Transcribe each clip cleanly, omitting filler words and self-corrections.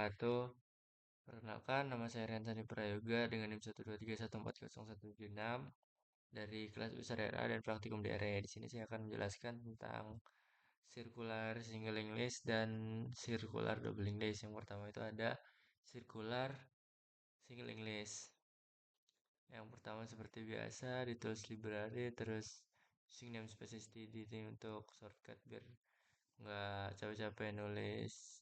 wabarakatuh. Perkenalkan, nama saya Rian Sandi Prayoga dengan NIM 123140176 dari kelas besar daerah dan praktikum daerah. Di sini saya akan menjelaskan tentang circular singling list dan circular doubling list. Yang pertama itu ada circular singling list. Yang pertama seperti biasa ditulis library, terus using namespace std untuk shortcut biar nggak capek-capek nulis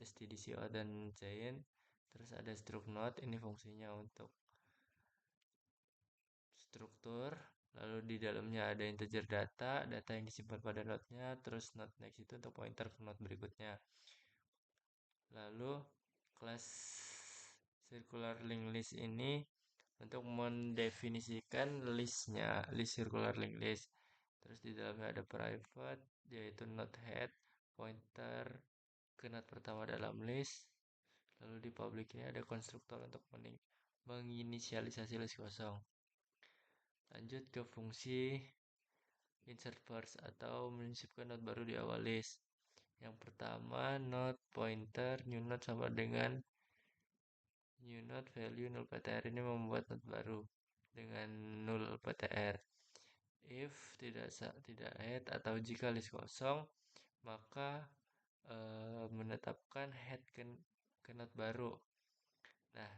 stdco dan chain. Terus ada struct node, ini fungsinya untuk struktur. Lalu di dalamnya ada integer data yang disimpan pada node-nya. Terus node next itu untuk pointer ke node berikutnya. Lalu kelas circular link list ini untuk mendefinisikan list circular link list. Terus di dalamnya ada private, yaitu node head, pointer ke node pertama dalam list. Lalu di public ini ada konstruktor untuk menginisialisasi list kosong. Lanjut ke fungsi insert first atau menyisipkan node baru di awal list. Yang pertama, node pointer new node sama dengan new node value null ptr, ini membuat node baru dengan null ptr. If tidak head atau jika list kosong, maka menetapkan head ke node baru. Nah,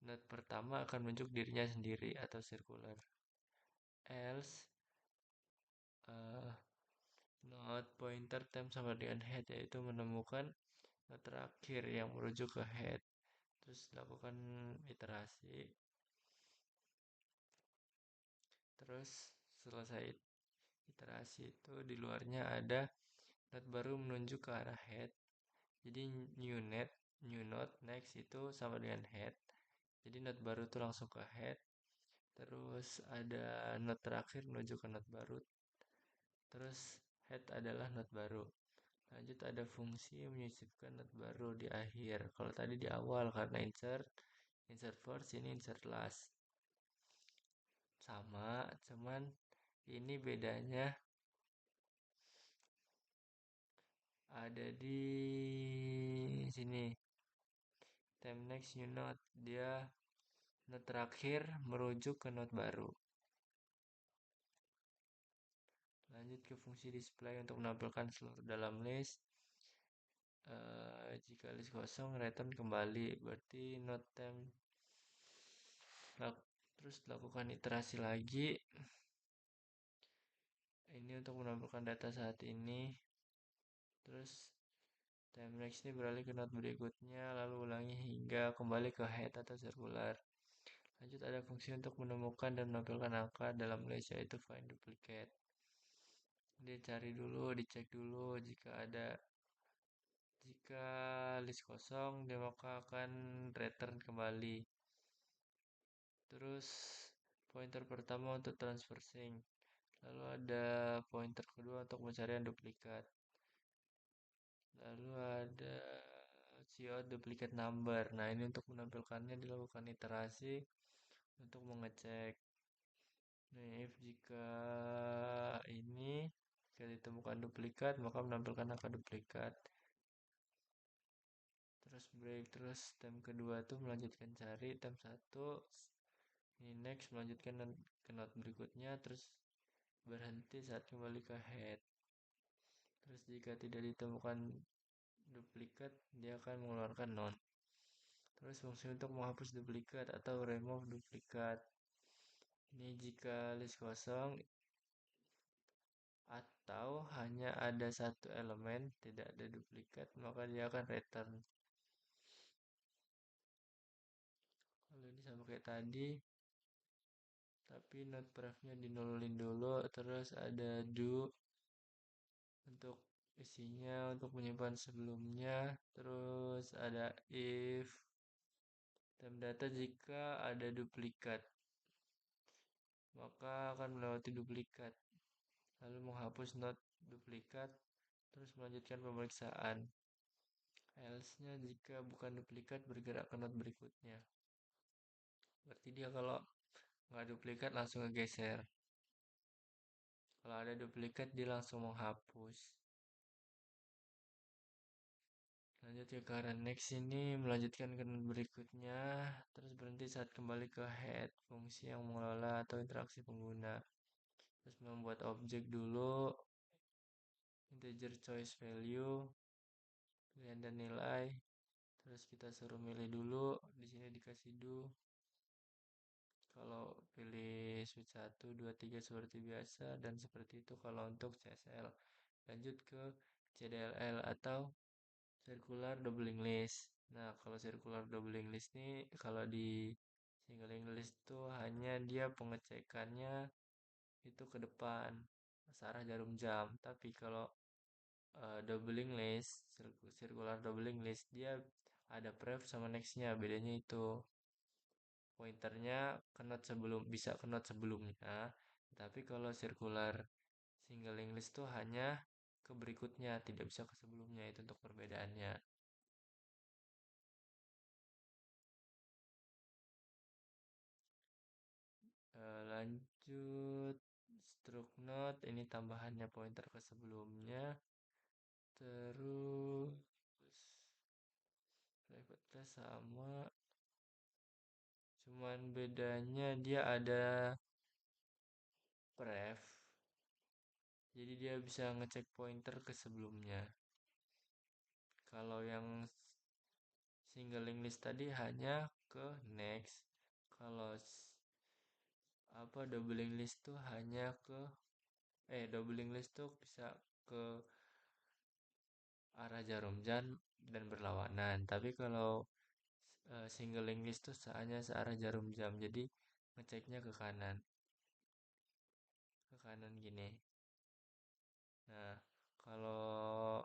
node pertama akan menunjuk dirinya sendiri atau circular. Else node pointer temp sama dengan head, yaitu menemukan node terakhir yang merujuk ke head. Terus lakukan iterasi. Terus selesai iterasi itu di luarnya ada node baru menunjuk ke arah head. Jadi new node next itu sama dengan head. Jadi node baru itu langsung ke head. Terus ada node terakhir menuju ke node baru. Terus head adalah node baru. Lanjut ada fungsi menyisipkan node baru di akhir. Kalau tadi di awal karena insert first, ini insert last. Sama, cuman ini bedanya ada di sini. Time next new node, dia node terakhir merujuk ke node baru. Lanjut ke fungsi display untuk menampilkan seluruh dalam list. Jika list kosong, return kembali, berarti node temp. Terus lakukan iterasi lagi. Ini untuk menampilkan data saat ini. Terus time next ini beralih ke node berikutnya, lalu ulangi hingga kembali ke head atau circular. Lanjut ada fungsi untuk menemukan dan menampilkan angka dalam list, yaitu find duplicate. Dia cari dulu, dicek dulu jika list kosong, dia maka akan return kembali. Terus pointer pertama untuk transversing. Lalu ada pointer kedua untuk pencarian duplikat. Lalu ada cout duplicate number. Nah, ini untuk menampilkannya dilakukan iterasi untuk mengecek. Nah, if jika ditemukan duplikat, maka menampilkan angka duplikat. Terus break, terus time kedua tuh melanjutkan cari, time 1 ini next melanjutkan ke node berikutnya, terus berhenti saat kembali ke head. Terus jika tidak ditemukan duplikat, dia akan mengeluarkan none. Terus fungsi untuk menghapus duplikat atau remove duplikat. Ini jika list kosong atau hanya ada satu elemen, tidak ada duplikat, maka dia akan return. Kalau ini sama kayak tadi, tapi node prefnya dinolin dulu. Terus ada do untuk isinya, untuk menyimpan sebelumnya. Terus ada if time data jika ada duplikat, maka akan melewati duplikat, lalu menghapus node duplikat, terus melanjutkan pemeriksaan. Else-nya jika bukan duplikat bergerak ke node berikutnya. Berarti dia kalau nggak duplikat langsung ngegeser. Kalau ada duplikat dia langsung menghapus. Lanjut ke current next ini melanjutkan ke berikutnya, terus berhenti saat kembali ke head, fungsi yang mengelola atau interaksi pengguna. Terus membuat objek dulu, integer choice value, pilihan dan nilai. Terus kita suruh milih dulu, di sini dikasih do. Kalau pilih switch 1, 2, 3 seperti biasa dan seperti itu kalau untuk CSL. Lanjut ke CDLL atau circular doubling list. Nah, kalau circular doubling list ini kalau di singling list tuh hanya dia pengecekannya itu ke depan searah jarum jam. Tapi kalau doubling list, circular doubling list dia ada pref sama nextnya, bedanya itu pointernya ke node sebelum bisa ke node sebelumnya, tapi kalau circular singling list tuh hanya ke berikutnya, tidak bisa ke sebelumnya, itu untuk perbedaannya. Lanjut struct node ini tambahannya pointer ke sebelumnya, terus private class sama, cuman bedanya dia ada pref, jadi dia bisa ngecek pointer ke sebelumnya. Kalau yang singling list tadi hanya ke next. Kalau apa doubling list tuh hanya ke doubling list tuh bisa ke arah jarum jam dan berlawanan. Tapi kalau singling list tuh hanya searah jarum jam. Jadi ngeceknya ke kanan gini. Nah, kalau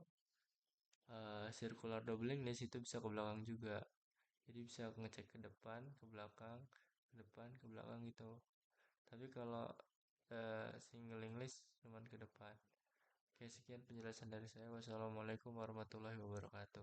circular doubling list itu bisa ke belakang juga. Jadi bisa ngecek ke depan, ke belakang, ke depan, ke belakang gitu. Tapi kalau singling list cuman ke depan. Oke, sekian penjelasan dari saya. Wassalamualaikum warahmatullahi wabarakatuh.